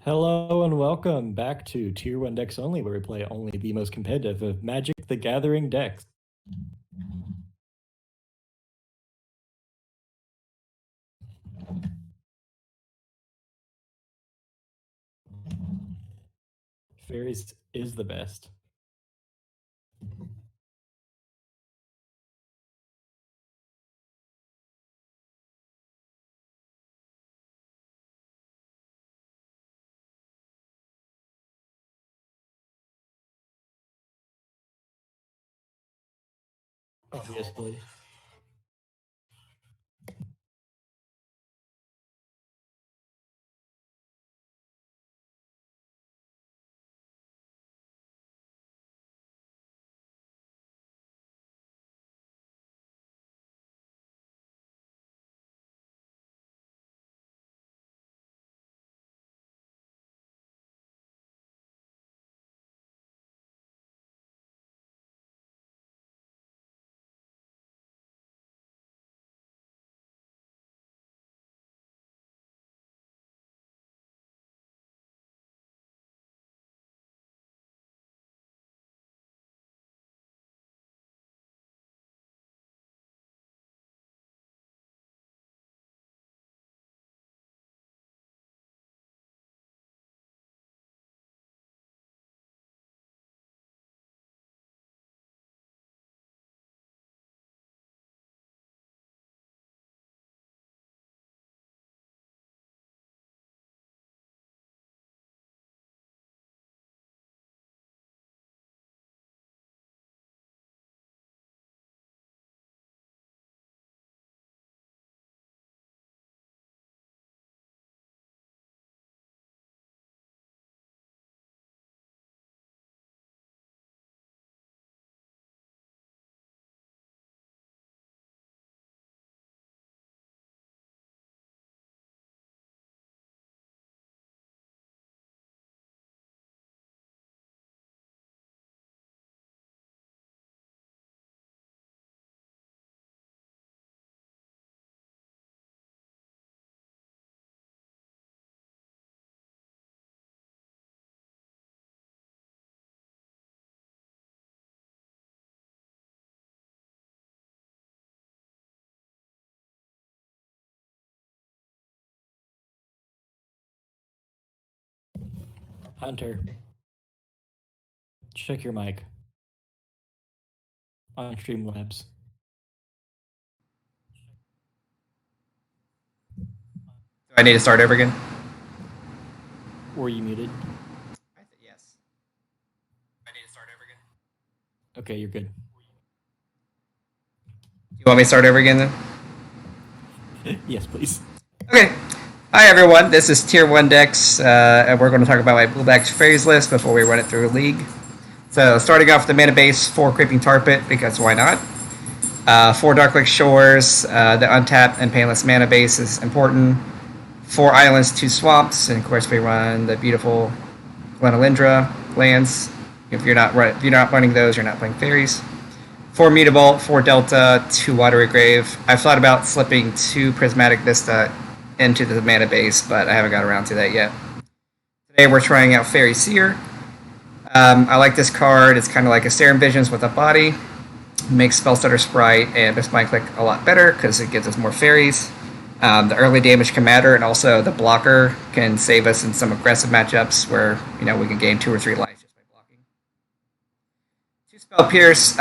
Hello and welcome back to Tier 1 decks only, where we play only the most competitive of Magic the Gathering decks. Faeries is the best. Obviously. Hunter, check your mic on Streamlabs. Do I need to start over again? Were you muted? Yes. I need to start over again. Okay, you're good. Do you want me to start over again then? Yes, please. Okay. Hi everyone, this is Tier 1 decks, and we're going to talk about my Blue Black Faeries list before we run it through a league. So starting off with the mana base, 4 Creeping Tar Pit, because why not? 4 Dark Lake Shores, the untapped and painless mana base is important. 4 islands, 2 swamps, and of course we run the beautiful Glenalindra lands. If you're not running those, you're not playing Faeries. 4 Mutable, 4 Delta, 2 Watery Grave. I've thought about slipping 2 Prismatic Vista into the mana base, but I haven't got around to that yet. Today we're trying out Fairy Seer. I like this card. It's kind of like a Serum Visions with a body. Makes Spellstutter Sprite and Miss Mind Click a lot better because it gives us more fairies. The early damage can matter, and also the blocker can save us in some aggressive matchups where we can gain 2 or 3 life just by blocking. 2 Spell Pierce.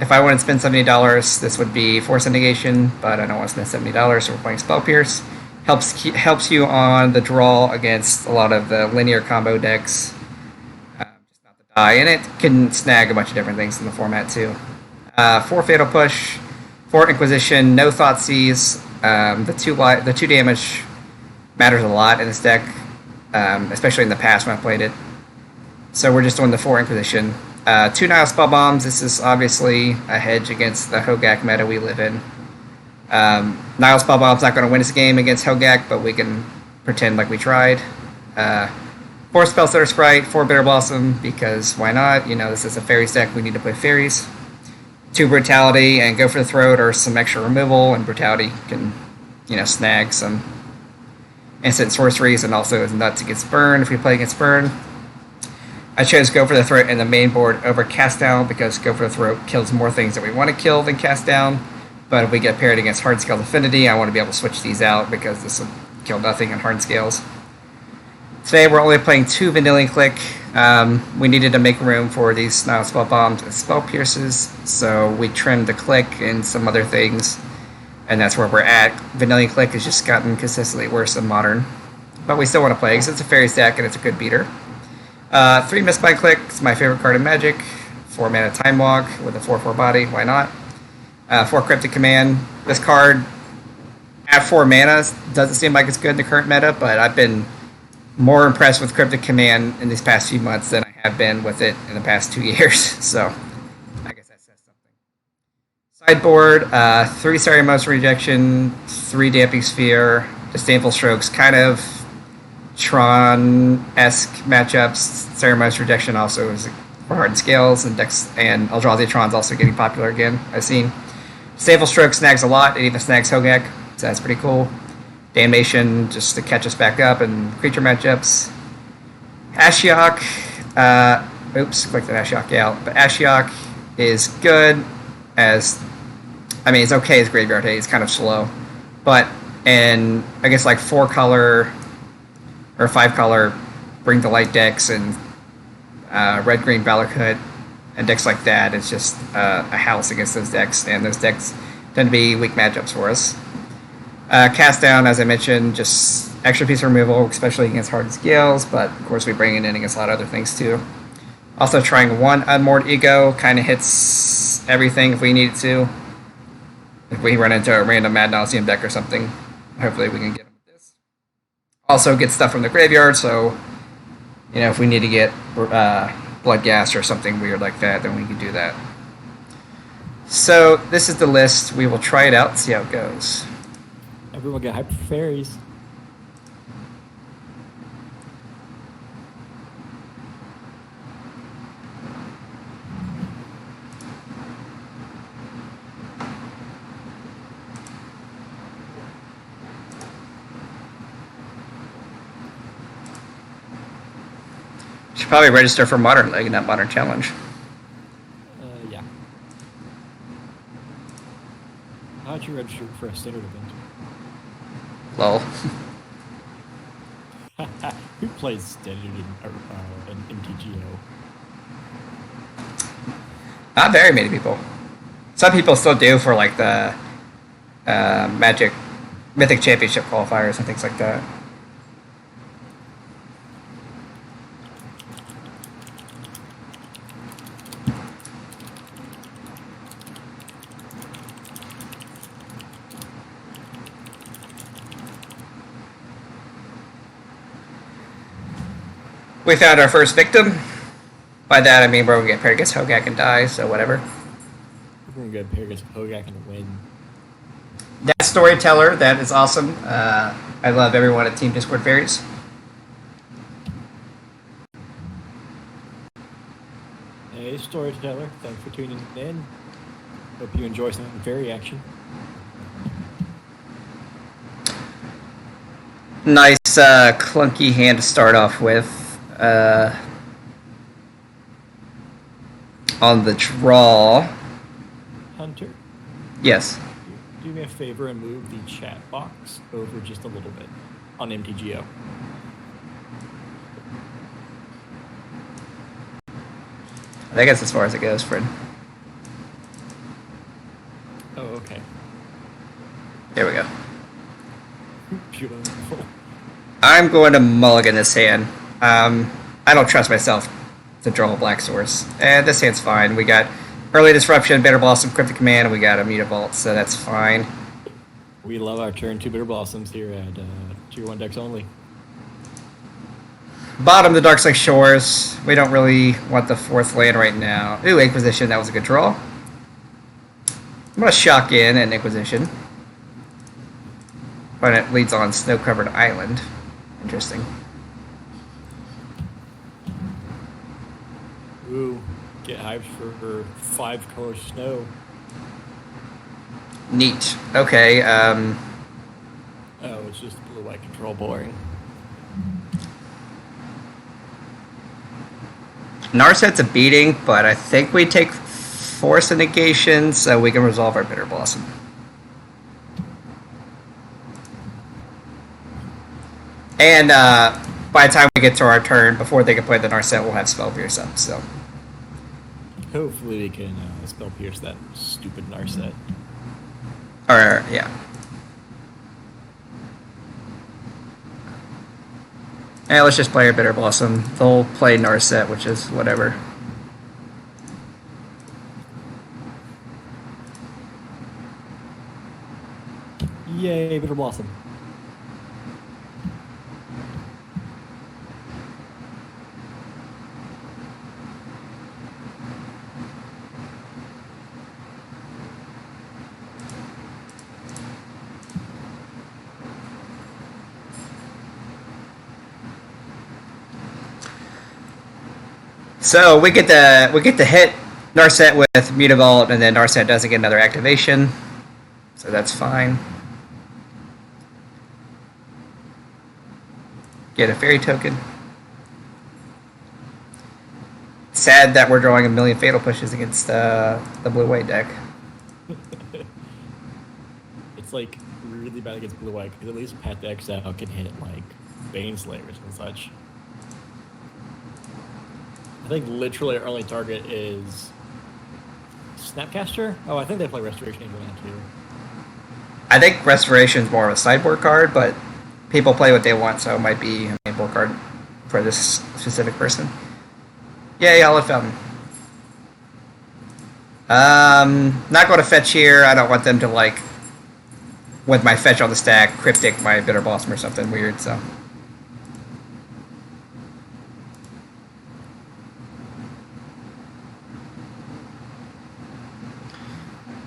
If I want to spend $70, this would be Force Negation, but I don't want to spend $70, so we're playing Spell Pierce. Helps you on the draw against a lot of the linear combo decks. Just not the die, and it can snag a bunch of different things in the format too. 4 Fatal Push, 4 Inquisition, no Thoughtseize. The 2 damage matters a lot in this deck, especially in the past when I played it. So we're just doing the 4 Inquisition. 2 Nile Spell Bombs. This is obviously a hedge against the Hogak meta we live in. Nile Spell Bomb's not going to win this game against Hogak, but we can pretend like we tried. 4 Spellstutter Sprite, 4 Bitter Blossom, because why not? This is a Fairies deck, we need to play Fairies. 2 Brutality and Go for the Throat or some extra removal, and Brutality can, snag some instant sorceries and also is nuts against burn if we play against burn. I chose Go for the Throat in the main board over Cast Down because Go for the Throat kills more things that we want to kill than Cast Down. But if we get paired against Hard Scale Affinity, I want to be able to switch these out because this will kill nothing in Hard Scales. Today we're only playing 2 Vanillion Click. We needed to make room for these Nile Spell Bombs and Spell Pierces, so we trimmed the Click and some other things, and that's where we're at. Vanillion Click has just gotten consistently worse than Modern, but we still want to play because it's a Faeries deck and it's a good beater. 3 Mistbind Click is my favorite card in Magic. 4 mana Time Walk with a 4/4 body, why not? 4 Cryptic Command. This card at 4 mana doesn't seem like it's good in the current meta, but I've been more impressed with Cryptic Command in these past few months than I have been with it in the past 2 years. So I guess that says something. Sideboard, 3 Ceremonious Rejection, 3 Damping Sphere, Disdainful Strokes, kind of Tron-esque matchups. Ceremonious Rejection also is for Hardened Scales, and Eldrazi Tron's also getting popular again, I've seen. Disdainful Stroke snags a lot, it even snags Hogak, so that's pretty cool. Damnation, just to catch us back up in creature matchups. Ashiok, clicked that Ashiok out, but Ashiok is good as, it's okay as Graveyard Hate, it's kind of slow, but in, I guess, like 4-color or 5-color Bring to Light decks and red-green Valakut and decks like that, it's just a house against those decks, and those decks tend to be weak matchups for us. Cast Down, as I mentioned, just extra piece removal, especially against Hardened Scales, but of course we bring it in against a lot of other things too. Also trying 1 Unmoored Ego, kind of hits everything if we need it to. If we run into a random Ad Nauseam deck or something, hopefully we can get him with this. Also get stuff from the graveyard, so if we need to get Bloodghast or something weird like that, then we can do that. So this is the list. We will try it out, see how it goes. Everyone get hyped for Faeries. Should probably register for Modern League and not Modern Challenge. Yeah. How'd you register for a standard event? Lol. Who plays standard in MTGO? Not very many people. Some people still do for like the Magic Mythic Championship qualifiers and things like that. We found our first victim. By that I mean we're going to get paired against Hogak and die, so whatever. We're going to get paired against Hogak and win. That Storyteller, that is awesome. I love everyone at Team Discord Faeries. Hey, Storyteller, thanks for tuning in. Hope you enjoy some fairy action. Nice clunky hand to start off with. On the draw. Hunter? Yes. Do me a favor and move the chat box over just a little bit on MTGO. I think that's as far as it goes, Fred. Oh, okay. There we go. Beautiful. I'm going to mulligan this hand. I don't trust myself to draw a black source. And this hand's fine. We got Early Disruption, Bitter Blossom, Cryptic Command, and we got a Mutavault, so that's fine. We love our turn 2 Bitter Blossoms here at Tier 1 decks only. Bottom, the Darkslick Shores. We don't really want the 4th land right now. Ooh, Inquisition, that was a good draw. I'm going to shock in an Inquisition. But it leads on Snow-Covered Island. Interesting. Ooh, get hyped for 5-color snow. Neat. Okay, Oh, it's just blue-white control boring. Narset's a beating, but I think we take Force and Negation so we can resolve our Bitter Blossom. And by the time we get to our turn, before they can play the Narset, we'll have Spell Pierce up, so. Hopefully we can spell pierce that stupid Narset. Or, yeah. Yeah, let's just play our Bitter Blossom. They'll play Narset, which is whatever. Yay, Bitter Blossom. So we get to hit Narset with Mutavault, and then Narset doesn't get another activation, so that's fine. Get a fairy token. Sad that we're drawing a million fatal pushes against the blue-white deck. It's like really bad against blue-white because at least Path to Exile can hit like Baneslayers and such. I think literally our only target is Snapcaster. Oh, I think they play Restoration Angel now too. I think Restoration is more of a sideboard card, but people play what they want, so it might be a main board card for this specific person. Yay, Olive Fountain. Not going to fetch here. I don't want them to, like, with my fetch on the stack, cryptic my Bitter Blossom or something weird, so.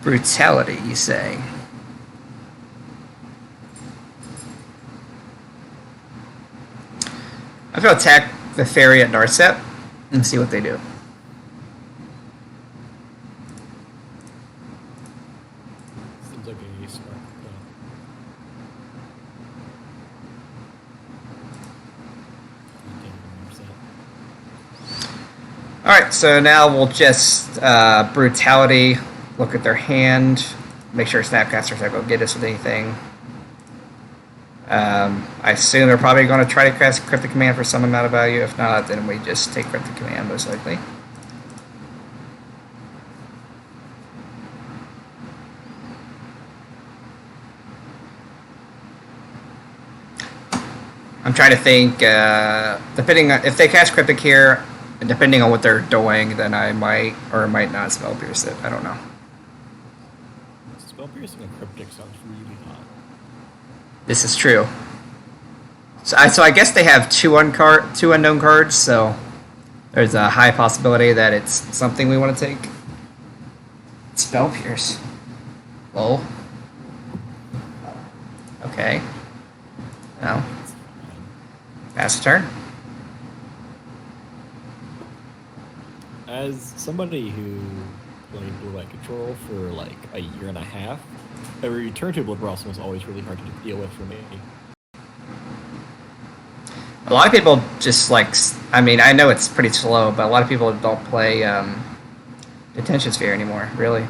Brutality, you say? I'm going to attack the Fairy at Narset and see what they do. Seems like a smart Alright, so now we'll just Brutality, look at their hand, make sure Snapcaster's not going to get us with anything. I assume they're probably going to try to cast Cryptic Command for some amount of value. If not, then we just take Cryptic Command, most likely. I'm trying to think, depending on, if they cast Cryptic here, and depending on what they're doing, then I might or might not Spell Pierce it. I don't know. Spell piercing and cryptic sounds really hot. This is true. So I guess they have two unknown cards, so there's a high possibility that it's something we want to take. Spell Pierce. Lol. Okay. Now. Pass the turn. As somebody who played blue-white control for like a year and a half, a return to Blood Blossom was always really hard to deal with for me. A lot of people just like, I mean, I know it's pretty slow, but a lot of people don't play Detention Sphere anymore, really.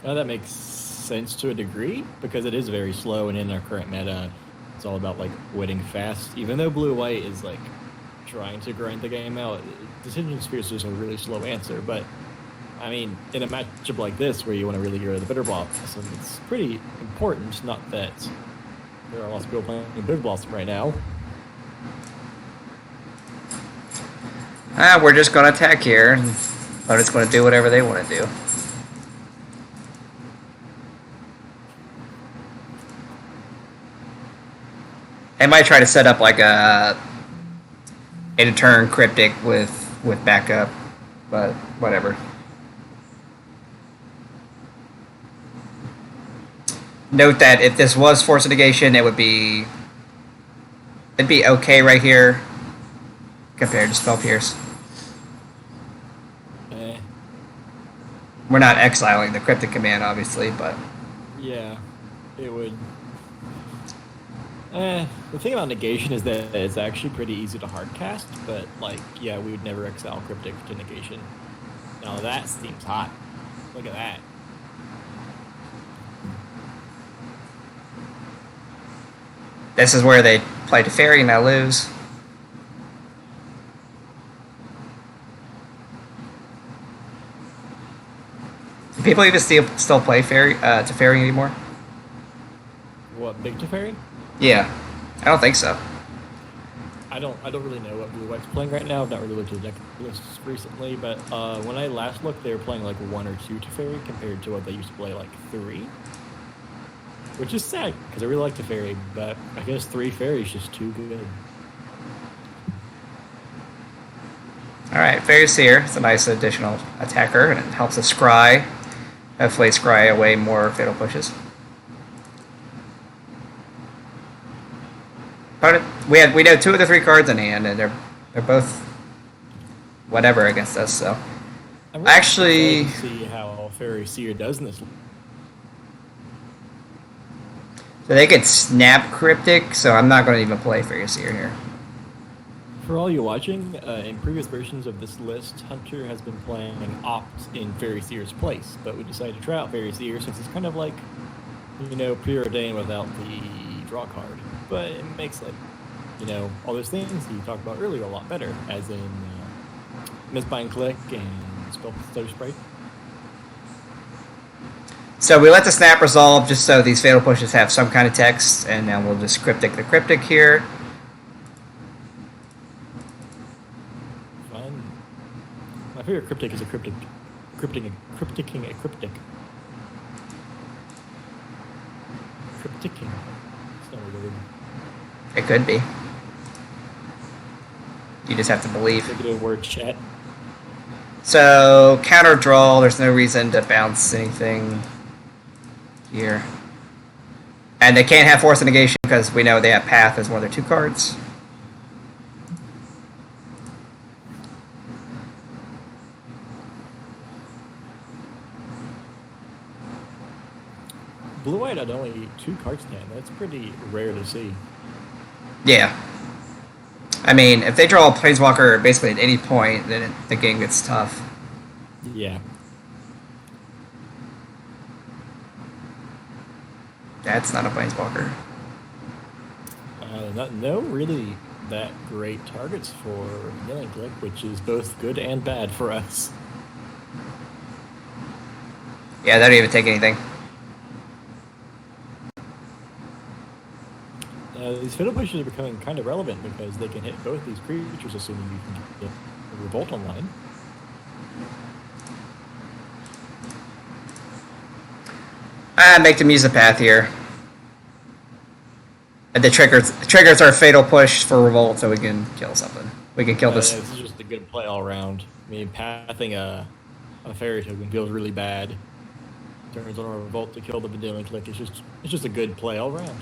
That makes sense to a degree, because it is very slow, and in our current meta, it's all about like winning fast. Even though blue-white is like trying to grind the game out, Detention Sphere is just a really slow answer, but I mean, in a matchup like this, where you want to really get rid of the Bitter Blossom, it's pretty important. Not that there are lots of people playing Bitter Blossom right now. We're just going to attack here, and they're just going to do whatever they want to do. They might try to set up like a turn Cryptic with backup, but whatever. Note that if this was Force of Negation, it'd be okay right here compared to Spell Pierce. We're not exiling the Cryptic Command, obviously, but yeah, it would. The thing about negation is that it's actually pretty easy to hardcast, but like, yeah, we would never exile cryptic to negation. Now that seems hot. Look at that. This is where they play to Fairy and I lose. Do people even still play Fairy to Fairy anymore? What, big Teferi? Yeah, I don't think so. I don't really know what Blue White's playing right now. I've not really looked at the deck lists recently, but when I last looked, they were playing like 1 or 2 Teferi compared to what they used to play like 3. Which is sad, because I really like Teferi, but I guess 3 Fairy is just too good. Alright, Faeries here. It's a nice additional attacker, and it helps us scry. Hopefully scry away more fatal pushes. Opponent, we know 2 of the 3 cards in hand, and they're both whatever against us, so. I'm really Actually, excited to see how Fairy Seer does in this. so they could snap Cryptic, so I'm not going to even play Faeries here. For all you watching, in previous versions of this list, Hunter has been playing Opt in Fairy Seer's place, but we decided to try out Fairy Seer since it's kind of like, you know, preordained without the draw card. But it makes, like, you know, all those things you talked about earlier a lot better, as in Misbind Click and Spell Stutter Spray. So we let the snap resolve just so these fatal pushes have some kind of text, and then we'll just Cryptic the Cryptic here. Fun. My favorite cryptic is a crypticking a cryptic. Crypticking. It's not a word. It could be. You just have to believe. Look at a word chat. So, counter draw, there's no reason to bounce anything here. And they can't have Force of Negation because we know they have Path as one of their 2 cards. Blue White had only 2 cards in hand. That's pretty rare to see. Yeah. I mean, if they draw a Planeswalker basically at any point, then the game gets tough. Yeah. That's not a Planeswalker. No really that great targets for Milling Click, which is both good and bad for us. Yeah, they don't even take anything. These Fiddle Pushes are becoming kind of relevant because they can hit both these creatures, assuming you can get a Revolt online. Make them use the Path here. And the triggers our Fatal Push for Revolt so we can kill something. We can kill this. This is just a good play all around. I mean, pathing a Fairy token feels really bad. Turns on a Revolt to kill the Bedealing Click. It's just a good play all around.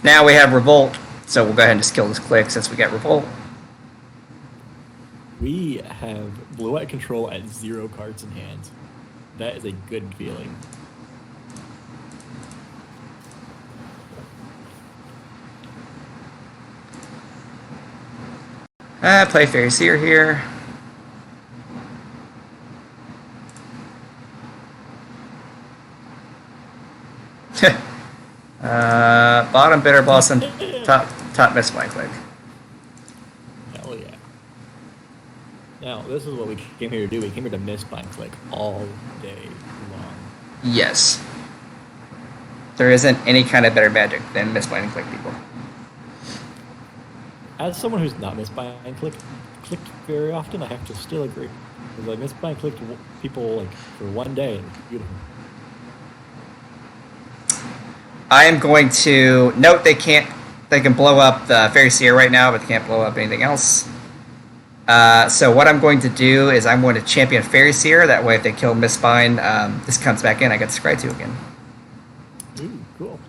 Now we have Revolt, so we'll go ahead and just kill this Click since we got Revolt. We have Blue White control at 0 cards in hand. That is a good feeling. Play Fairy Seer here. Bottom Bitter Blossom, top Misbind Click. Hell yeah. Now, this is what we came here to do. We came here to Misbind Click all day long. Yes. There isn't any kind of better magic than Misbind Click people. As someone who's not Misbind clicked very often, I have to still agree. Because I Misbind clicked people like for 1 day. And it's beautiful. I am going to note they can blow up the Fairy Seer right now, but they can't blow up anything else. So what I'm going to do is I'm going to champion Fairy Seer. That way, if they kill Misbind, this comes back in. I get to scry 2 again. Ooh, cool.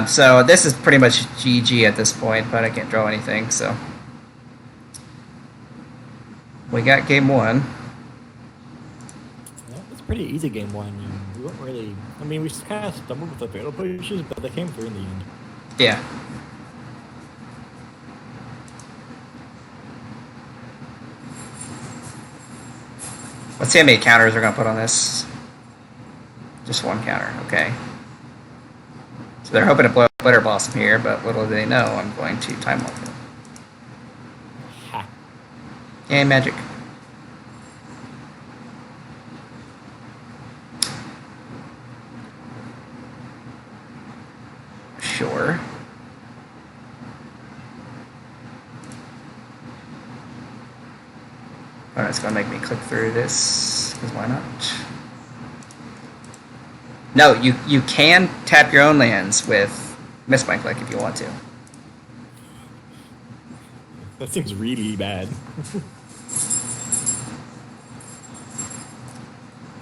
So this is pretty much GG at this point, but I can't draw anything. So We got game one. Yeah, it's a pretty easy game one. And we weren't really. I mean, we kind of stumbled with the fatal pushes, but they came through in the end. Yeah. Let's see how many counters we're going to put on this. Just one counter, okay. So they're hoping to blow up Glitter Blossom here, but little do they know I'm going to Time Walk it. Ha. Yay, magic. Sure. Alright, it's going to make me click through this, because why not? No, you can tap your own lands with Miss My Click if you want to. That seems really bad.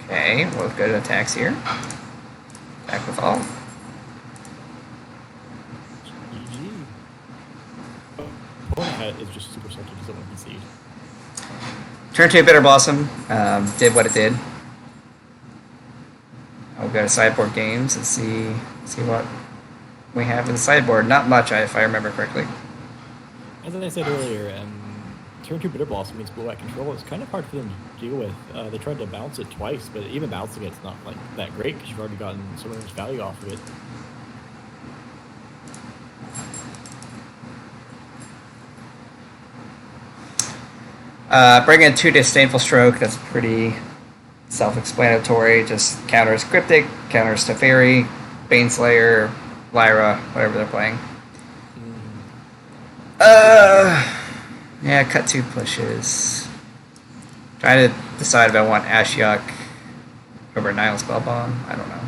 Okay, we'll go to attacks here. Back with all. GG. Opponent is just super salty because it won't concede. Turn 2 Bitter Blossom did what it did. I'll go to sideboard games and see what we have in the sideboard. Not much, if I remember correctly. As I said earlier, turn 2 Bitter Blossom means blue-white control. It's kind of hard for them to deal with. They tried to bounce it twice, but even bouncing it's not like that great because you've already gotten so much value off of it. Bring in 2 Disdainful Stroke. That's pretty self-explanatory. Just counters Cryptic, counters Teferi, Baneslayer, Lyra, whatever they're playing. Yeah, cut 2 pushes. Trying to decide if I want Ashiok over Nile Spellbomb. I don't know.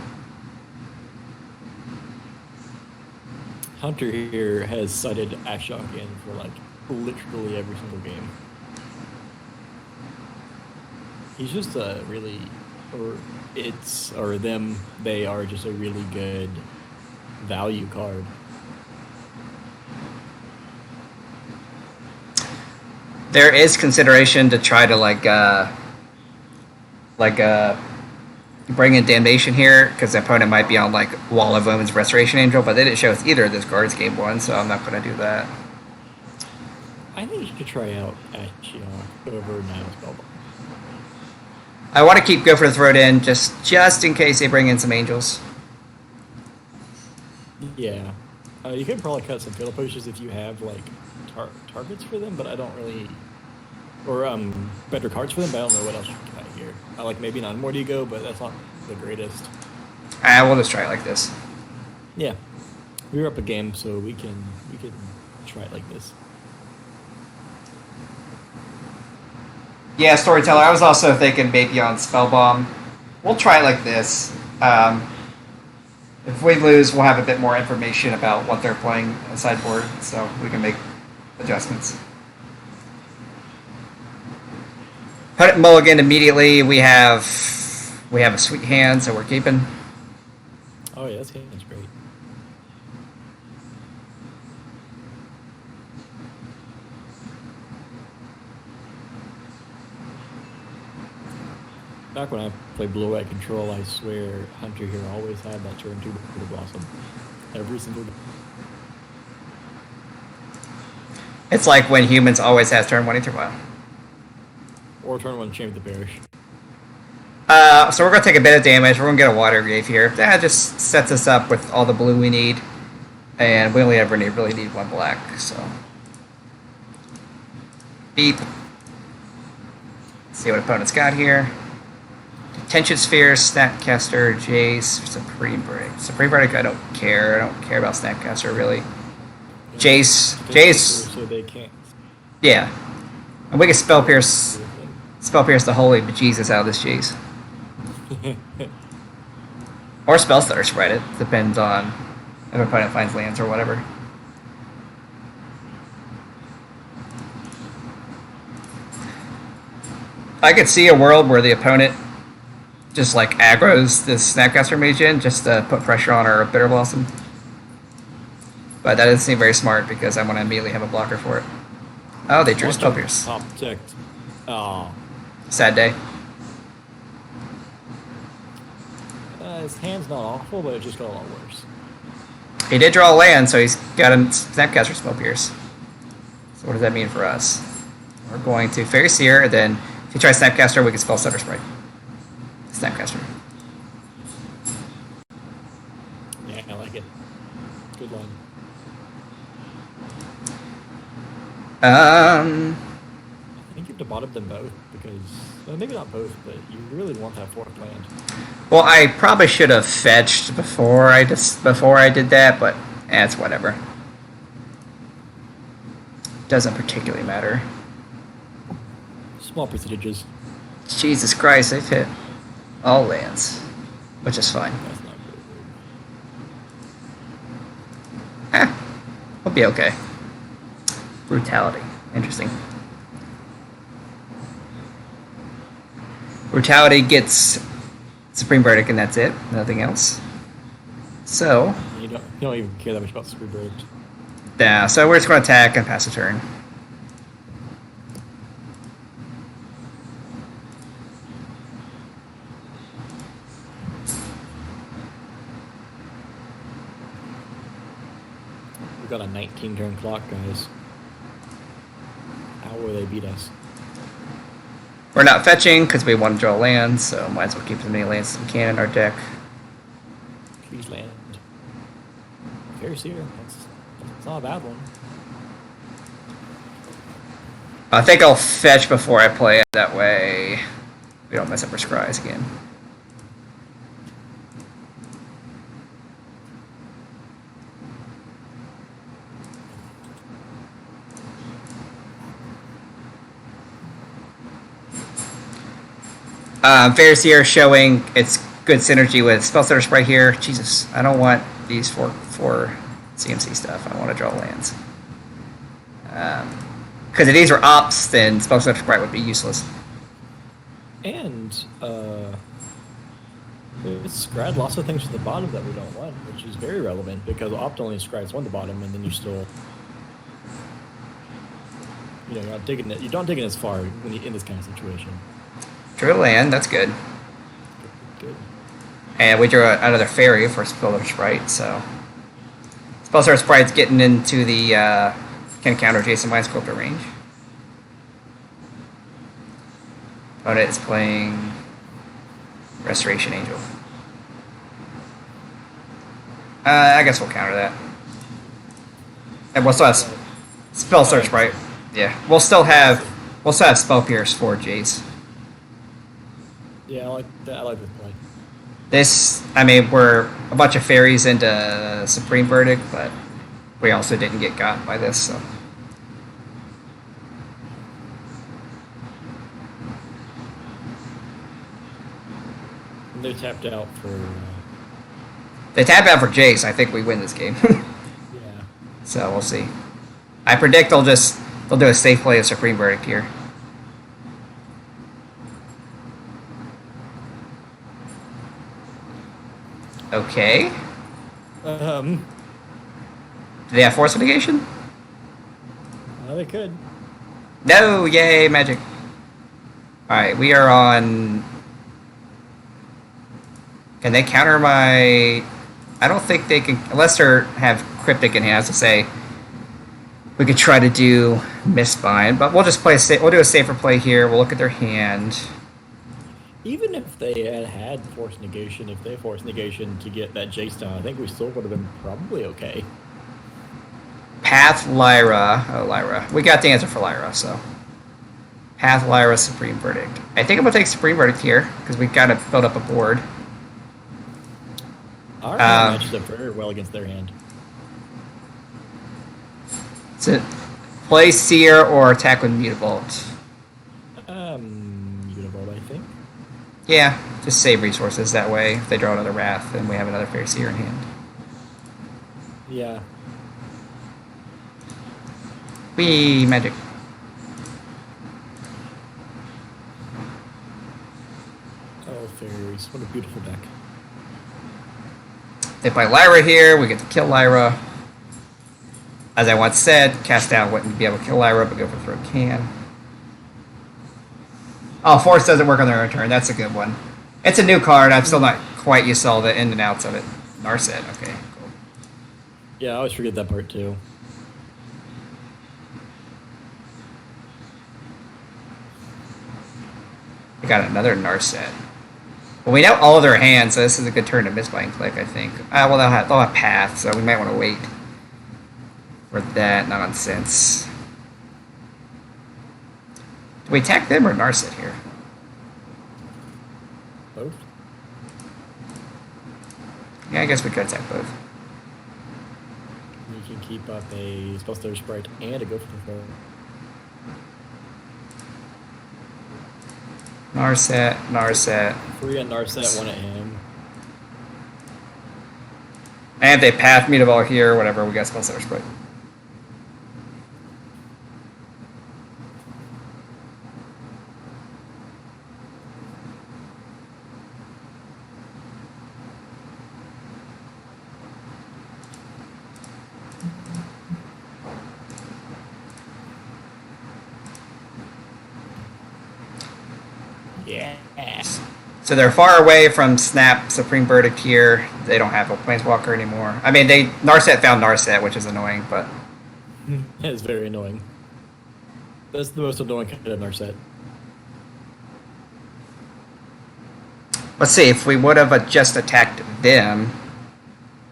Hunter here has cited Ashiok in for like literally every single game. He's just a really, they are just a really good value card. There is consideration to try to bring in Damnation here, because the opponent might be on like Wall of Omen's Restoration Angel, but they didn't show us either of those cards game one, so I'm not going to do that. I think you should try out Ashiok over Nile Spellbomb. I want to keep Go for the Throat in, just in case they bring in some angels. Yeah. You could probably cut some fatal pushes if you have like targets for them, but I don't really, or better cards for them, but I don't know what else you can cut here. I like maybe not more Ego, but that's not the greatest. We'll just try it like this. Yeah. We were up a game, so we can try it like this. Yeah, Storyteller. I was also thinking maybe on Spellbomb. We'll try it like this. If we lose, we'll have a bit more information about what they're playing on sideboard, so we can make adjustments. Put it mulligan immediately. We have a sweet hand, so we're keeping. Oh yeah, that's great. Back when I played Blue-White Control, I swear Hunter here always had that turn 2 Bitter Blossom. Every single game. It's like when humans always have turn 1 Ether Vial. Or turn 1 Chamber of the Parish. So we're going to take a bit of damage. We're going to get a Water Grave here. That just sets us up with all the blue we need. And we only ever really need 1 black, so... Beep. See what opponent's got here. Tension Sphere, Snapcaster, Jace, Supreme Break. Supreme Break, I don't care. I don't care about Snapcaster, really. Jace. So they can't. Yeah. And we can Spell Pierce the holy bejesus out of this Jace. Or Spell Stutter spread it. Depends on if opponent finds lands or whatever. I could see a world where the opponent just like aggroes this Snapcaster Mage in just to put pressure on our Bitter Blossom. But that doesn't seem very smart because I want to immediately have a blocker for it. Oh, they drew Spell Pierce. Top protect. Oh, Sad day. his hand's not awful, but it just got a lot worse. He did draw a land, so he's got a Snapcaster Spell Pierce. So what does that mean for us? We're going to Fairy Seer, and then if he tries Snapcaster, we can spell Stutter Sprite. Snapcaster. Yeah, I like it. Good line. I think you have to bottom them both because, well, maybe not both, but you really want that fourth land. Well, I probably should have fetched before I did that, but it's whatever. Doesn't particularly matter. Small percentages. Jesus Christ, they've hit all lands, which is fine. That's not good. We'll be okay. Brutality. Interesting. Brutality gets Supreme Verdict, and that's it. Nothing else. So, You don't even care that much about Super Bird. yeah, so we're just going to attack and pass a turn. We've got a 19 turn clock, guys. How will they beat us? We're not fetching because we want to draw lands, so might as well keep as many lands as we can in our deck. Please land. Fairy Seer. That's not a bad one. I think I'll fetch before I play it. That way we don't mess up our scries again. Faeries here showing its good synergy with Spellstutter Sprite here. Jesus, I don't want these for CMC stuff. I want to draw lands. Because if these were ops, then Spellstutter Sprite would be useless. And it's scryed lots of things to the bottom that we don't want, which is very relevant because opt only scryes one to the bottom, and then you still, you're not digging it. You don't dig it as far when you're in this kind of situation. Drew a land, that's good. Good. And we drew another fairy for Spellstutter Sprite, so Spellstutter Sprite's getting into the can counter Jason Mind Sculptor range. Opponent is playing Restoration Angel. I guess we'll counter that. And we'll still have Spellstutter Sprite. Yeah, we'll still have Spell Pierce for Jace. Yeah, I like that. I like this play. This, I mean, we're a bunch of fairies into Supreme Verdict, but we also didn't get got by this, so. And they tapped out for. They tap out for Jace. I think we win this game. Yeah. So we'll see. I predict they'll do a safe play of Supreme Verdict here. Okay. Do Do they have Force Mitigation? they could. No! Yay, magic. Alright, we are on... Can they counter my... I don't think they can... Unless they have Cryptic in hand, to say... We could try to do Mistbind, but we'll just play we'll do a safer play here. We'll look at their hand. Even if they had Force Negation, if they Force Negation to get that Jace down, I think we still would have been probably okay. Path Lyra. Oh, Lyra. We got the answer for Lyra, so. Path Lyra, Supreme Verdict. I think I'm going to take Supreme Verdict here, because we've got to build up a board. Our hand matches up very well against their hand. So, play Seer or attack with Mutavault. Mutavault, I think. Yeah, just save resources. That way, if they draw another Wrath, then we have another Fair Seer in hand. Yeah. Whee, magic. Oh, Faeries. What a beautiful deck. They play Lyra here. We get to kill Lyra. As I once said, cast down wouldn't be able to kill Lyra, but go for throw can. Oh, force doesn't work on their own turn. That's a good one. It's a new card. I'm still not quite used to all the in and outs of it. Narset. Okay, cool. Yeah, I always forget that part too. We got another Narset. Well, we know all of their hands, so this is a good turn to Mistbind Click, I think. Well, they'll have Path, so we might want to wait for that nonsense. Do we attack them or Narset here? Both? Yeah, I guess we could attack both. You can keep up a Spellstutter Sprite and a Gopher Thrower. Narset. 3 at Narset, 1 at him. And if they Path Meat Ball here, whatever, we got Spellstutter Sprite. Yeah. So they're far away from Snap, Supreme Verdict here. They don't have a Planeswalker anymore. I mean, Narset found Narset, which is annoying, but... It's very annoying. That's the most annoying kind of Narset. Let's see, if we would have just attacked them,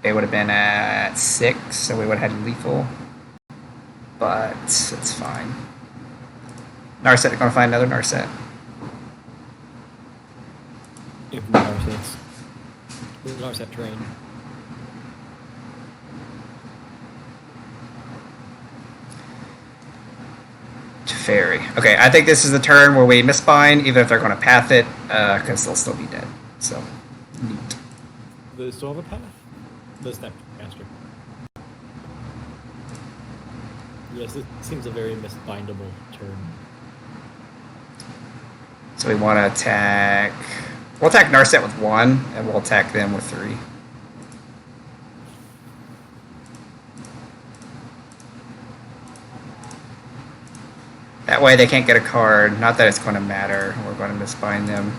they would have been at 6, so we would have had lethal. But it's fine. Narset, going to find another Narset. Narsets. The Narset train. Fairy. Okay, I think this is the turn where we misbind, even if they're going to path it, because they'll still be dead. So, neat. Do they still have a path? The Snapcaster. Yes, it seems a very misbindable turn. So we want to attack... We'll attack Narset with 1, and we'll attack them with 3. That way they can't get a card. Not that it's going to matter. We're going to misbind them.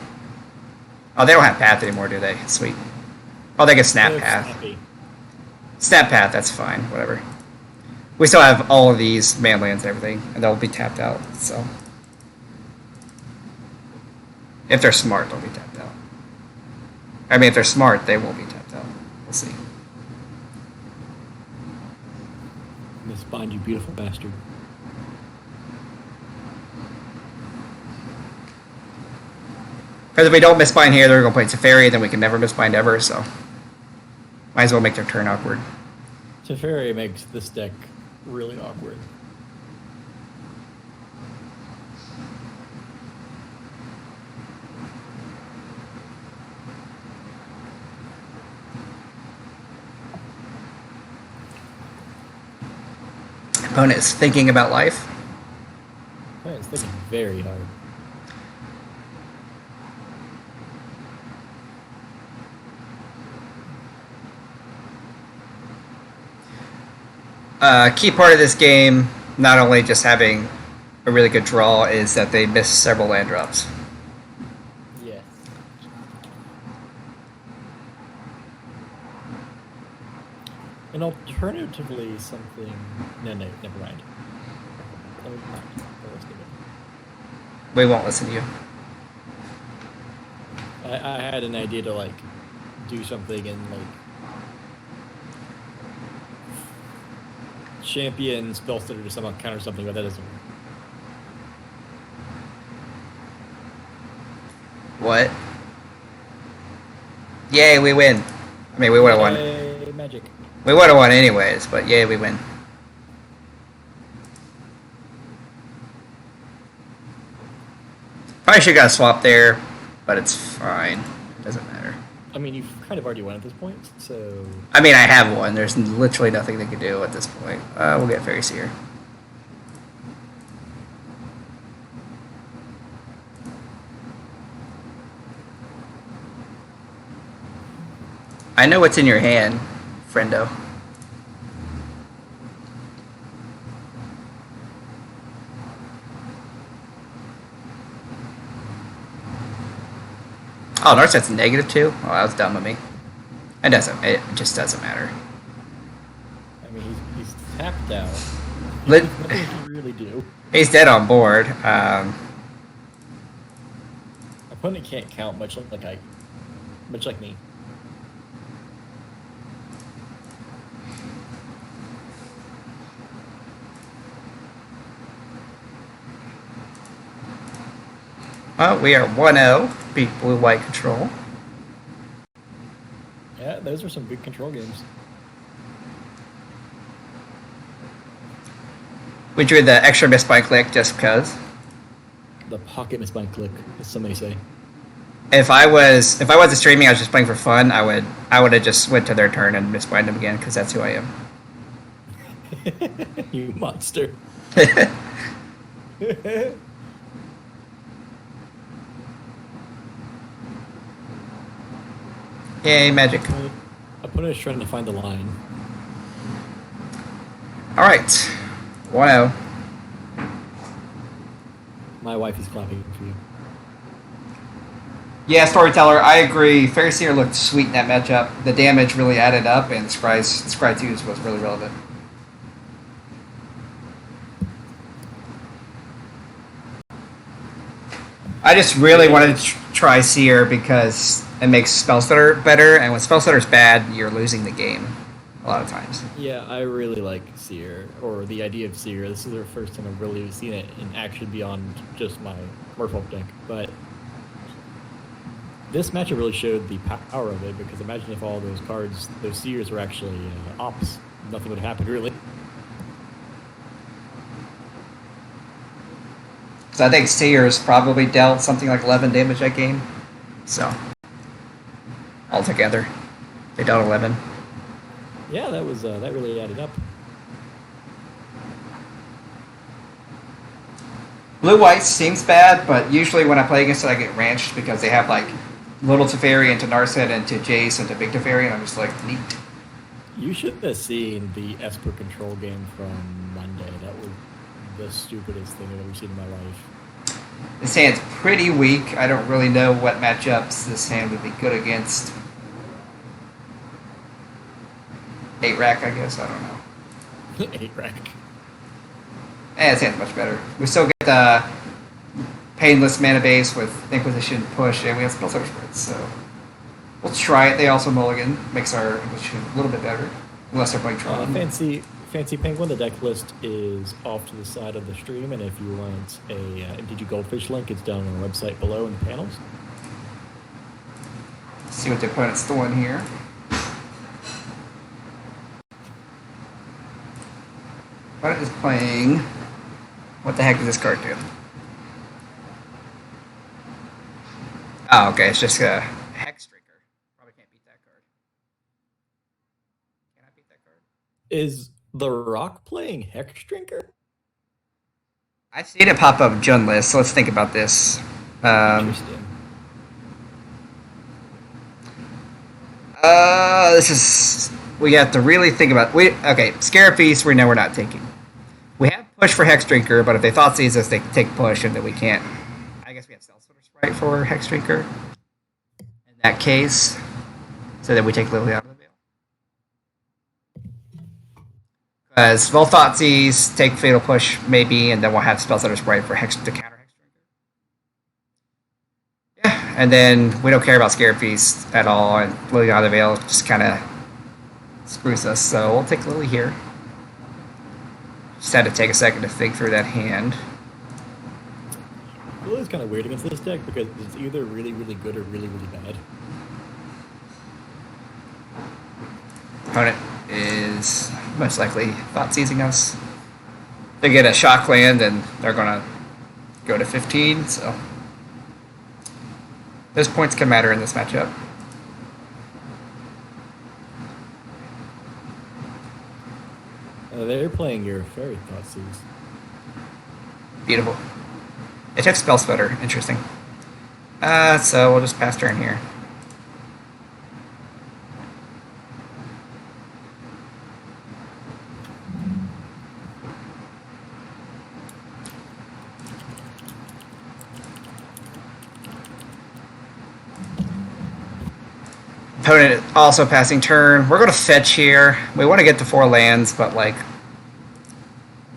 Oh, they don't have Path anymore, do they? Sweet. Oh, they get Snap Path. Snappy. Snap Path, that's fine. Whatever. We still have all of these man lands and everything, and they'll be tapped out, so... If they're smart, they'll be tapped out. I mean, if they're smart, they won't be tapped out. We'll see. Misbind, you beautiful bastard. Because if we don't misbind here, they're going to play Teferi, then we can never misbind ever, so... Might as well make their turn awkward. Teferi makes this deck really awkward. Opponent is thinking about life. Yeah, it's thinking very hard. Key part of this game, not only just having a really good draw, is that they miss several land drops. Yes. And alternatively, something... No, never mind. Let's do it. We won't listen to you. I had an idea to, like, do something and, like... champion Spellstutter to somehow counter something, but that doesn't work. What? Yay, we win. I mean, we would have won. Yay, magic. We would have won anyways, but yay, we win. Probably should have got a swap there, but it's fine. It doesn't matter. I mean, you've kind of already won at this point, so... I mean, I have one. There's literally nothing they can do at this point. We'll get Faeries here. I know what's in your hand, friendo. Oh, Narset's -2? Oh, that was dumb of me. It doesn't. It just doesn't matter. I mean, he's tapped out. Lit- There's nothing he can really do. He's dead on board. Opponent can't count much like me. Well, we are 1-0. Beat blue-white control. Yeah, those are some good control games. We drew the extra miss by click just because. The pocket miss by click, as somebody say. If I wasn't streaming, I was just playing for fun. I would have just went to their turn and misbind them again because that's who I am. You monster. Yay, magic. Opponent is trying to find the line. All right, 1-0. My wife is clapping for you. Yeah, Storyteller, I agree. Fairy Seer looked sweet in that matchup. The damage really added up, and Scry 2 was really relevant. I just really wanted to try Seer because it makes Spell Stutter better, and when Spell Stutter's bad, you're losing the game a lot of times. Yeah, I really like Seer, or the idea of Seer. This is the first time I've really seen it in action beyond just my Merfolk deck. But this matchup really showed the power of it, because imagine if all those cards, those Seers, were actually ops. Nothing would happen, really. So I think Seer's probably dealt something like 11 damage that game. So, altogether, they dealt 11. Yeah, that really added up. Blue-white seems bad, but usually when I play against it, I get ranched because they have like little Teferi into Narset and to Jace and to big Teferi, and I'm just like, neat. You should have seen the Esper control game from Monday. That was the stupidest thing I've ever seen in my life. This hand's pretty weak. I don't really know what matchups this hand would be good against. 8-rack, I guess. I don't know. 8-rack. This hand's much better. We still get the painless mana base with Inquisition push, and we have Spell Stutter spreads, so we'll try it. They also mulligan. Makes our Inquisition a little bit better. Unless they're playing Tron. Fancy Penguin, the deck list is off to the side of the stream, and if you want a MTG Goldfish link, it's down on our website below in the panels. Let's see what the opponent's doing here. Opponent is playing. What the heck does this card do? Oh, okay, it's just a Hex Drinker. Probably can't beat that card. Can I beat that card? Is The Rock playing Hex Drinker? I've seen it pop up Jun list, so let's think about this. Interesting. This is... We have to really think about... Okay, Scarab Feast, we know we're not taking. We have push for Hex Drinker, but if they thought sees us, they take push, and then we can't... I guess we have Stealth Splitter Sprite for Hex Drinker. In that case, so that we take Lily out of the veil. Because both Thoughtseize take Fatal Push, maybe, and then we'll have Spell Stutter Sprite for Hex to counter Hex Drinker. Yeah, and then we don't care about Scarab Feast at all, and Lily out of the veil just kind of screws us, so we'll take Lily here. Just had to take a second to think through that hand. Lily's kind of weird against this deck because it's either really, really good or really, really bad. Opponent is most likely Thoughtseizing us. They get a shock land and they're going to go to 15, so those points can matter in this matchup. They're playing your Fairy Thoughtseize. Beautiful. It took Spell Splitter. Interesting. So we'll just pass turn here. Opponent also passing turn. We're going to fetch here. We want to get the 4 lands, but like,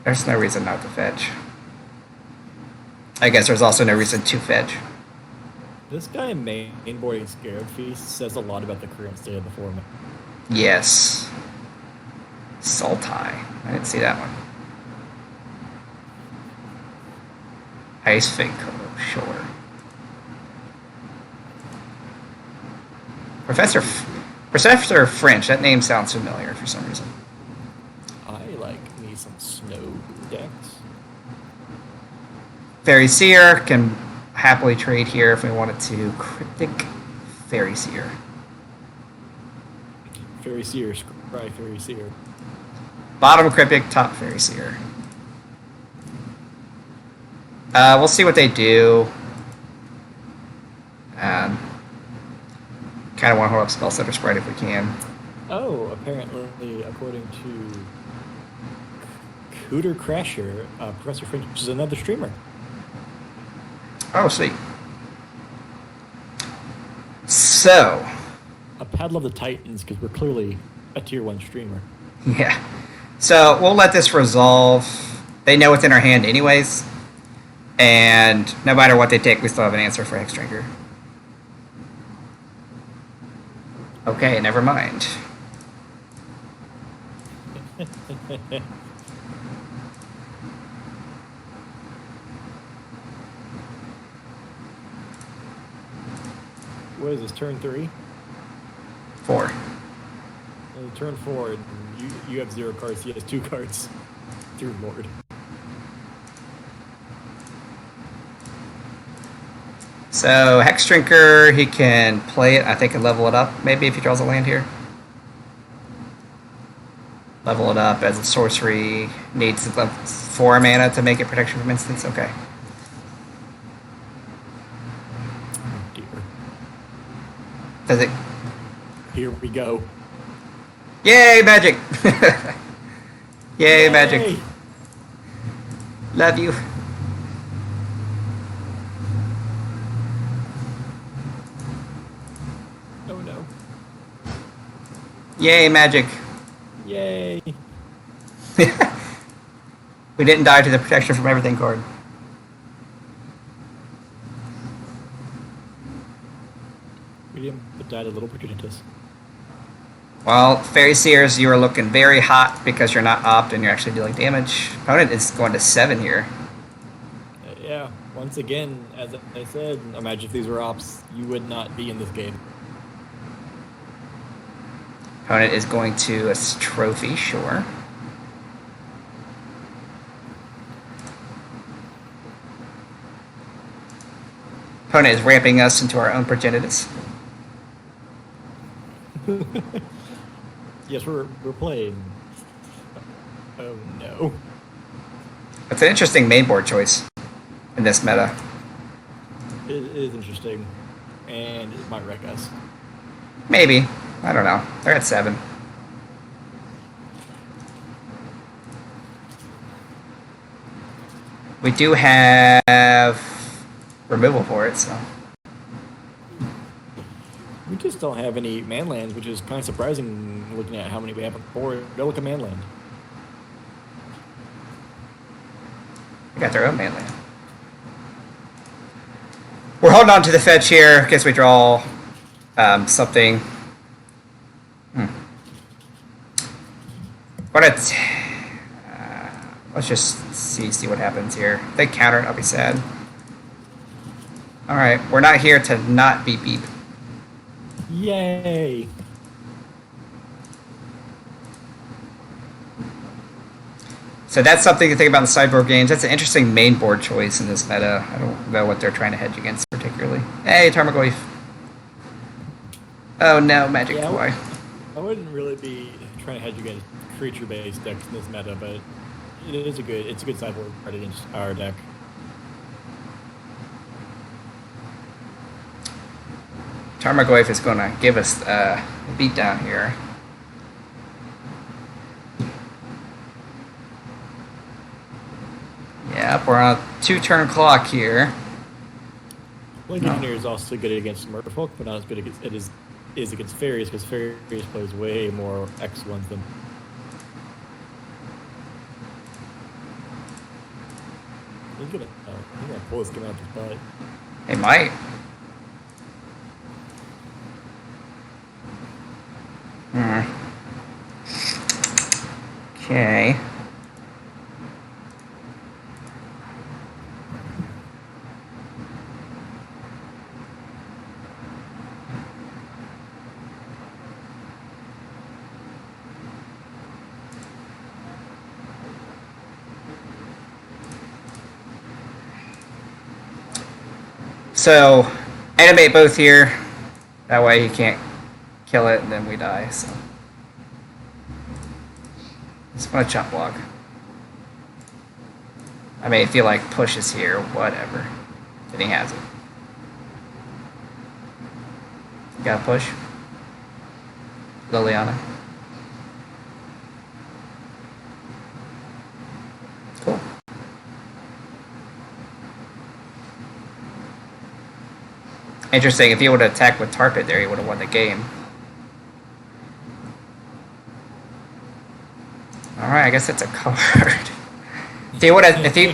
there's no reason not to fetch. I guess there's also no reason to fetch. This guy mainboarding Scarab Feast says a lot about the current state of the format. Yes. Sultai. I didn't see that one. Ice Finko, sure. Professor French, that name sounds familiar for some reason. I like me some snow decks. Fairy Seer can happily trade here if we wanted to. Cryptic Fairy Seer. Fairy Seer, Scry Fairy Seer. Bottom Cryptic, top Fairy Seer. We'll see what they do. Kind of want to hold up Spell Setter Sprite if we can. Oh, apparently, according to Cooter Crasher, Professor French is another streamer. Oh, sweet. So. A Paddle of the Titans, because we're clearly a tier 1 streamer. Yeah. So we'll let this resolve. They know what's in our hand anyways. And no matter what they take, we still have an answer for Hexdrinker. Okay, never mind. What is this, turn 3? 4. Turn 4, you have 0 cards, he has 2 cards. Dear Lord. So, Hexdrinker, he can play it, I think, and level it up, maybe, if he draws a land here. Level it up as a sorcery. Needs 4 mana to make it protection from instants. Okay. Oh, dear. Does it? Here we go. Yay, magic! Yay, magic. Love you. Oh no. Yay, magic. Yay. We didn't die to the protection from everything card. We didn't die to little Progenitus. Well, Fairy Seers, you are looking very hot because you're not opt and you're actually dealing damage. Opponent is going to 7 here. Yeah, once again, as I said, imagine if these were ops, you would not be in this game. Opponent is going to a trophy, sure. Opponent is ramping us into our own Progenitus. Yes, we're playing. Oh no. It's an interesting mainboard choice in this meta. It is interesting, and it might wreck us. Maybe. I don't know. They're at 7. We do have removal for it, so. We just don't have any manlands, which is kind of surprising looking at how many we have on the board. Don't look at manland. They got their own manland. We're holding on to the fetch here in case we draw something. But let's just see what happens here. If they counter it, I'll be sad. Alright, we're not here to not beep beep. Yay! So that's something to think about in the sideboard games. That's an interesting main board choice in this meta. I don't know what they're trying to hedge against particularly. Hey, Tarmogoyf. Oh no, Magic Koi. I wouldn't really be trying to hedge against creature-based decks in this meta, but it's a good sideboard card against our deck. Tarmogoyf is going to give us a beat down here. Yep, we're on a 2-turn clock here. Blink Engineer is also good against Merfolk, but not as good against is against Faeries, because Faeries plays way more X1s than. He's gonna pull this game out of his butt. He might. Okay. So, animate both here. That way he can't kill it and then we die, so. Just want to chop block. I mean, if he like pushes here, whatever. Then he has it. Gotta push. Liliana. Cool. Interesting, if he would have attacked with Tarpit there, he would have won the game. Alright, I guess that's a card. If he would have, if he...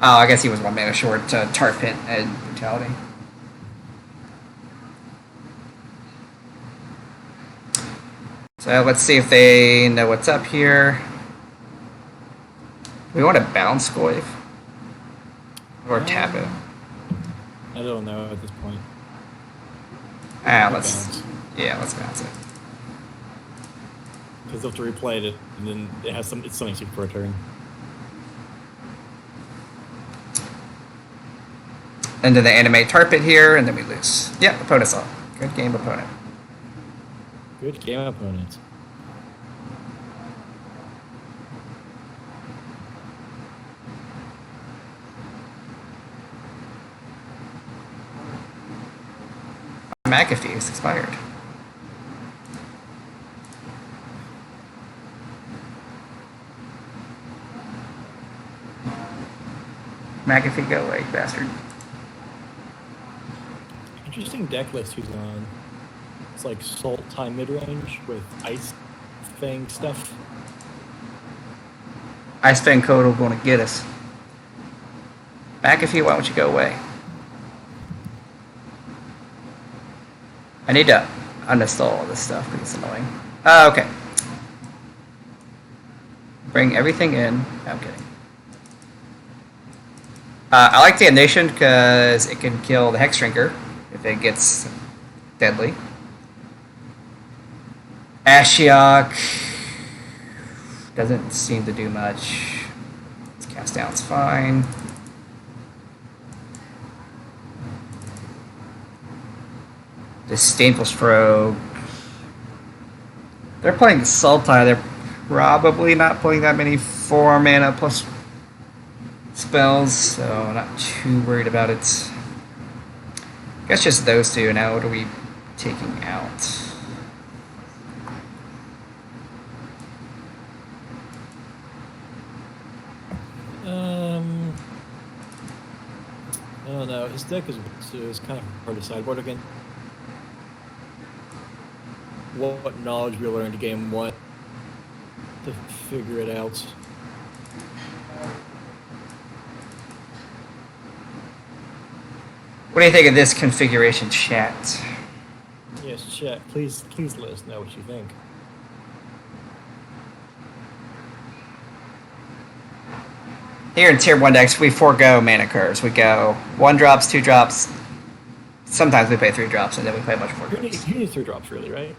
Oh, I guess he was 1 mana short to Tarpit and Brutality. So let's see if they know what's up here. We want to bounce Goyf. Or tap it. I don't know at this point. Let's bounce it. Because they'll have to replay it, and then it has it's something super for a turn. And then they animate Tarpit here, and then we lose. Yeah, opponent's up. Good game, opponent. Good game, opponent. McAfee is expired. McAfee, go away, bastard. Interesting deck list he's on. It's like Salt Time mid-range with Ice Fang stuff. Ice Fang Code will going to get us. McAfee, why don't you go away? I need to uninstall all this stuff because it's annoying. Okay. Bring everything in. No, I'm kidding. I like Damnation because it can kill the Hex Shrinker if it gets deadly. Ashiok doesn't seem to do much. Its cast down's fine. Disdainful Stroke. They're playing Sultai. They're probably not playing that many 4 mana plus spells, so I'm not too worried about it. I guess just those two. Now what are we taking out? I don't know. His deck is kind of hard to sideboard again. What knowledge we learned game 1 to figure it out. What do you think of this configuration, chat? Yes, chat. Please let us know what you think. Here in Tier 1 decks, we forego mana curves. We go 1 drops, 2 drops. Sometimes we play 3 drops, and then we play a bunch of 4 drops. You need 3 drops, really, right?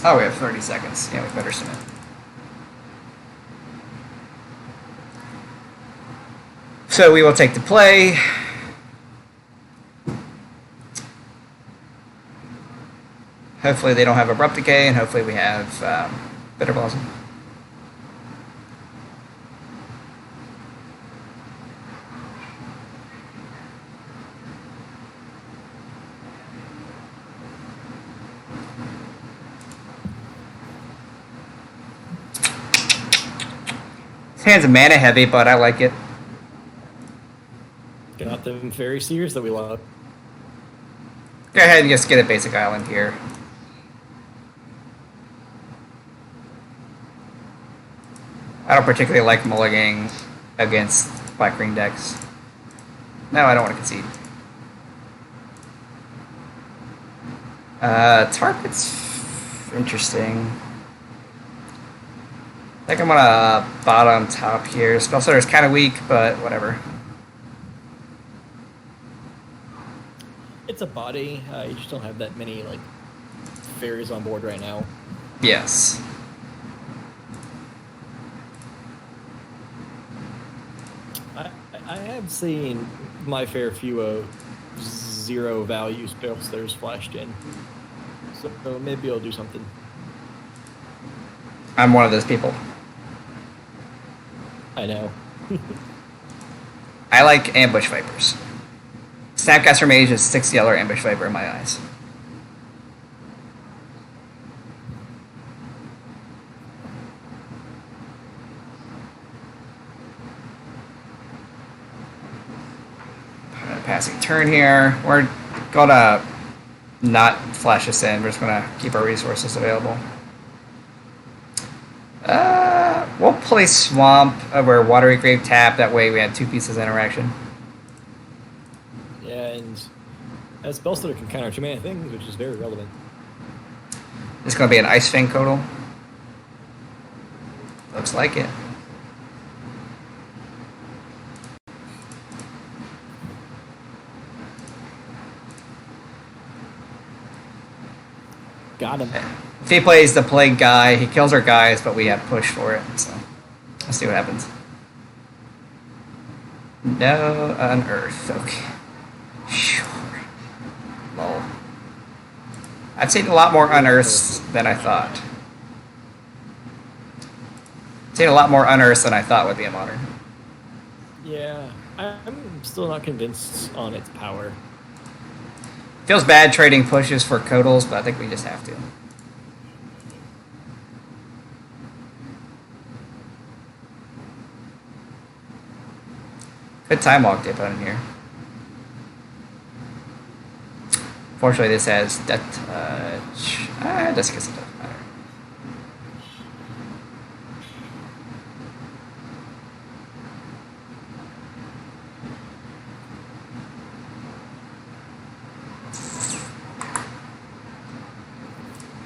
Oh, we have 30 seconds. Yeah, we better submit. So we will take the play. Hopefully they don't have Abrupt Decay, and hopefully we have Bitter Blossom. His hand's mana heavy, but I like it. Got them fairy seers that we love. Go ahead and just get a basic island here. I don't particularly like mulliganing against black-green decks. No, I don't want to concede. Target's interesting. I think I'm gonna bottom top here. Spellstarter's kind of weak, but whatever. It's a body. You just don't have that many like fairies on board right now. Yes. I have seen my fair few of 0 value spellstars flashed in, so maybe I'll do something. I'm one of those people. I know. I like ambush vipers. Snapcaster Mage is 6 yellow ambush viper in my eyes. Passing turn here. We're gonna not flash this in. We're just gonna keep our resources available. We'll play Swamp over Watery Grave tap. That way we have 2 pieces of interaction. Yeah, and as spellstarter can counter 2 mana things, which is very relevant. It's gonna be an Ice Fang Codal. Looks like it. Got him. If he plays the Plague guy, he kills our guys, but we have push for it, so let's see what happens. No unearth. Okay. Sure. Lol. I've seen a lot more unearths than I thought. I've seen a lot more unearths than I thought would be a modern. Yeah, I'm still not convinced on its power. Feels bad trading pushes for Codals, but I think we just have to. Good time walk dip on here. Fortunately, this has Death Touch. Just guess it doesn't matter.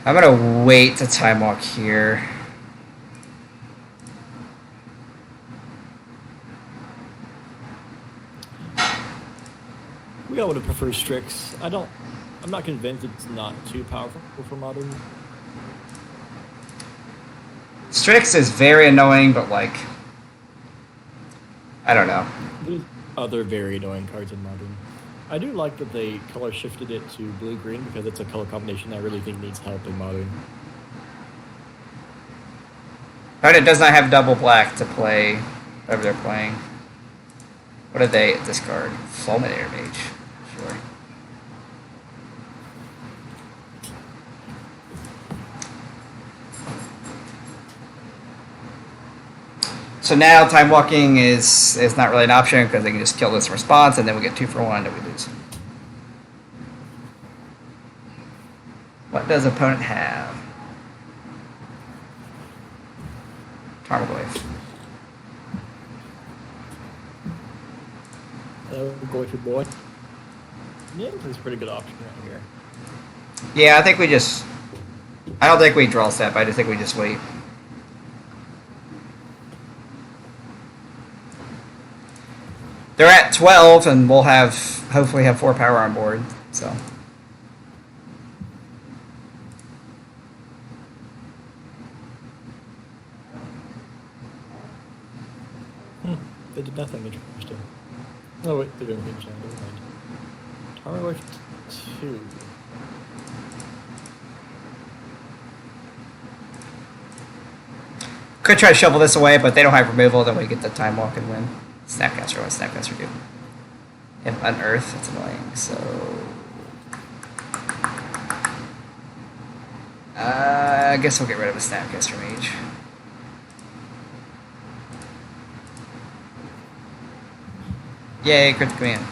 I'm gonna wait to time walk here. We all would have preferred Strix. I'm not convinced it's not too powerful for modern. Strix is very annoying, but like, I don't know. There's other very annoying cards in modern. I do like that they color shifted it to blue-green because it's a color combination I really think needs help in modern. But it does not have double black to play whatever they're playing. What did they discard? Fulminator Mage. Sure. So now time walking is not really an option because they can just kill this response and then we get 2 for 1 and we lose. What does opponent have? Tarmogoyf. Goyford boy. Yeah, it's a pretty good option right here. Yeah, I think we just... I don't think we draw step. I just think we just wait. They're at 12, and we'll hopefully have 4 power on board, so... They did nothing interesting. Oh wait, they're doing things now. Never mind. Tarmogoyf 2. Could try to shovel this away, but they don't have removal, then we get the time walk and win. Snapcaster, what Snapcaster do? If unearth, it's annoying, so... I guess we'll get rid of a Snapcaster Mage. Yay, crit command.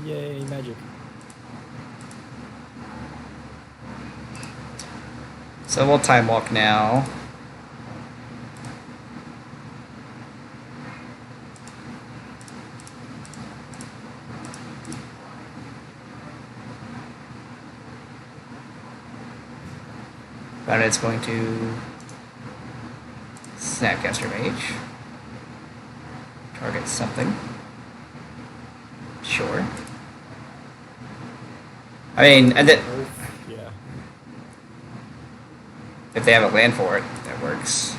Yay, magic. So we'll time walk now. But it's going to Snapcaster Mage. Target something. Sure. I mean, and Yeah. if they have a land for it, that works.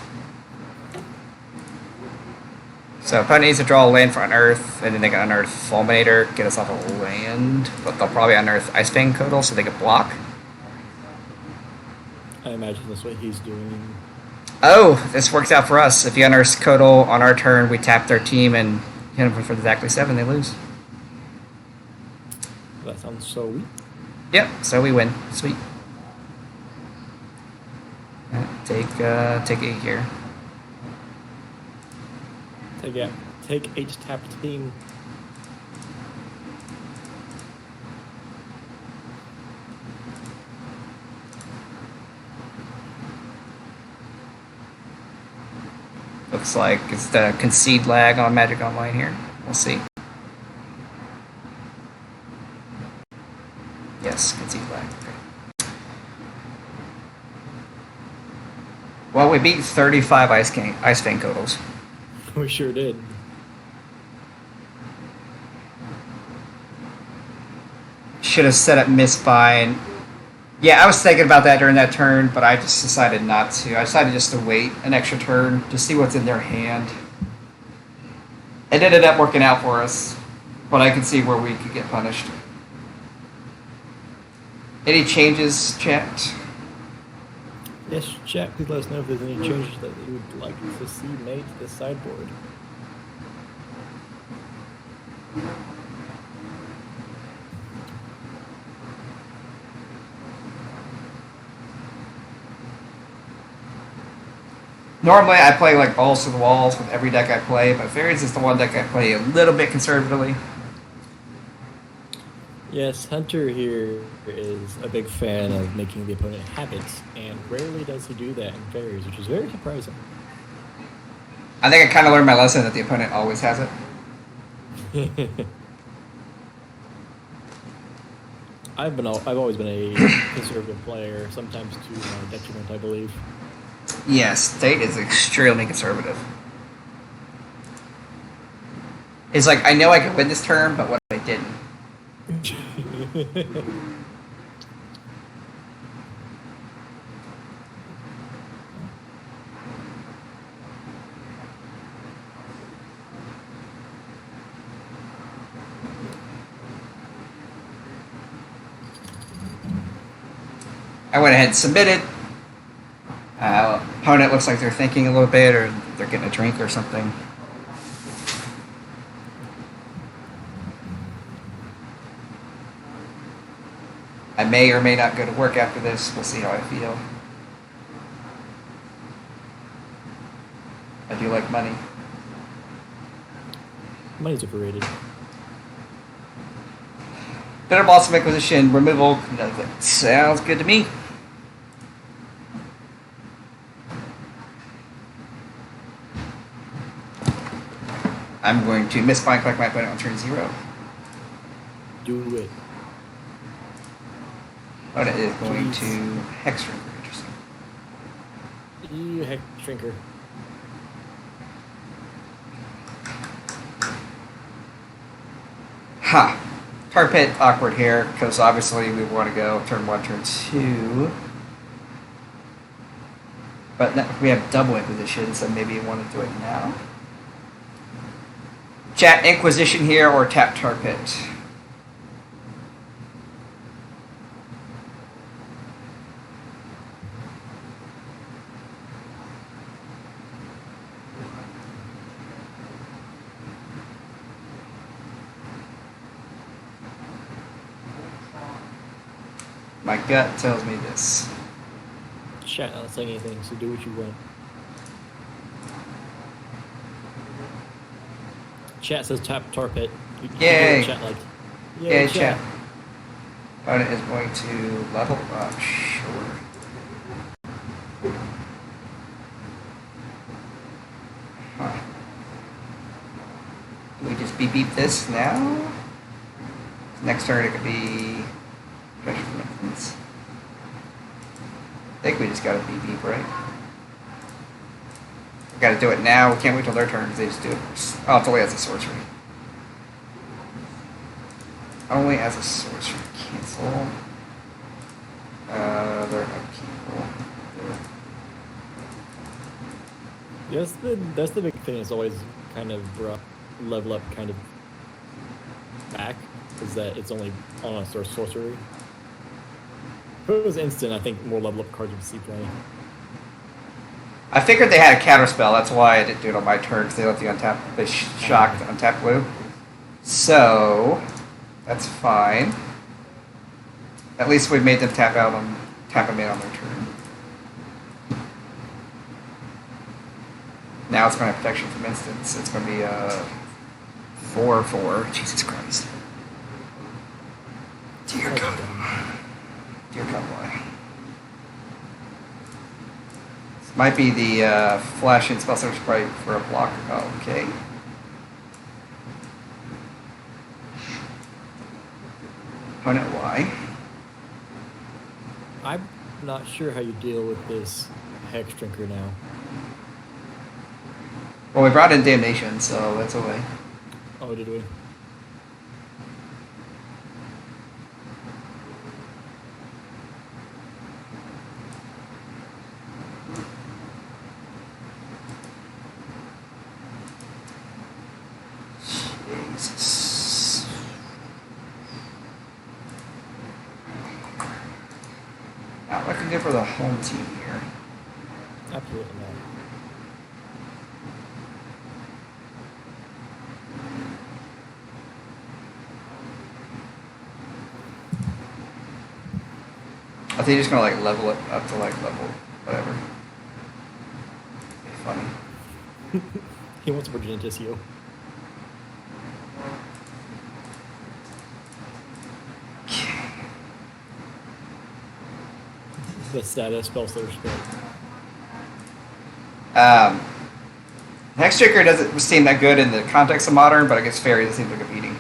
So opponent needs to draw a land for Unearth, and then they can Unearth Fulminator, get us off a land, but they'll probably Unearth Icefang Codal so they can block. I imagine that's what he's doing. Oh, this works out for us. If you Unearth Codal on our turn, we tap their team and hit them for exactly 7, they lose. That sounds so weak. Yep, so we win. Sweet. Take 8 here. Take H tap team. Looks like it's the concede lag on Magic Online here. We'll see. Yes, concede lag. Well, we beat 35 Icefang Codals. We sure did. Should have set up Mistbind. Yeah, I was thinking about that during that turn, but I just decided not to. I decided just to wait an extra turn to see what's in their hand. It ended up working out for us, but I can see where we could get punished. Any changes, chat? Yes, chat, please let us know if there's any changes that you would like to see made to the sideboard. Normally, I play like balls to the walls with every deck I play, but Faeries is the one deck I play a little bit conservatively. Yes, Hunter here is a big fan of making the opponent have it, and rarely does he do that in Faeries, which is very surprising. I think I kind of learned my lesson that the opponent always has it. I've always been a conservative player, sometimes to my detriment, I believe. Yes, State is extremely conservative. It's like, I know I could win this turn, but what if I didn't? I went ahead and submitted. Opponent looks like they're thinking a little bit, or they're getting a drink or something. I may or may not go to work after this. We'll see how I feel. I do like money. Money's overrated. Bitter Blossom Acquisition removal. Sounds good to me. I'm going to Mistbind, collect my opponent on turn 0. Do it. Opponent is going to Hex Shrinker. Interesting. Heck, Shrinker. Ha! Tar Pit, awkward here, because obviously we want to go turn 1, turn 2. But we have double Inquisition, so maybe you want to do it now. Chat Inquisition here or tap Tar Pit. My gut tells me this. Chat not saying anything, so do what you want. Chat says tap tar pit. You can Yay. hear the chat like, Yeah, chat. Opponent is going to level up. Sure. Huh. Do we just beep this now? Next turn it could be pressure from influence. I think we just got to beep, right? We got to do it now. We can't wait till their turn because they just do it. Oh, it's only as a sorcery. Only as a sorcery. Cancel. They're upkeep. Yeah, that's the big thing. It's always kind of brought level up kind of back, is that it's only on a sorcery. If it was instant, I think more level up cards would see play. I figured they had a counter spell. That's why I didn't do it on my turn because they let the untap. They shocked untap blue. So that's fine. At least we made them tap them in on their turn. Now it's going to have protection from instants. It's going to be a 4/4. Jesus Christ. Dear God. Dear God, why? This might be the flashing spell search sprite for a block. Oh, okay. Opponent Y. I'm not sure how you deal with this Hex Drinker now. Well, we brought in Damnation, so that's away. Oh, did we? Jesus. Not looking good for the home team here. Absolutely not. I think he's just gonna like level it up to like level whatever. Be funny. He wants Virginia Tissue. The status spell search spell. Hextrigger doesn't seem that good in the context of modern, but I guess Faeries seems like a beating,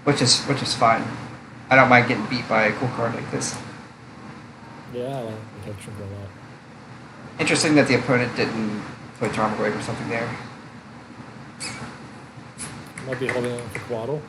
which is fine. I don't mind getting beat by a cool card like this. Yeah, I like Hex Drinker a lot. Interesting that the opponent didn't play Charm Grave or something there. Might be holding on for Quaddle.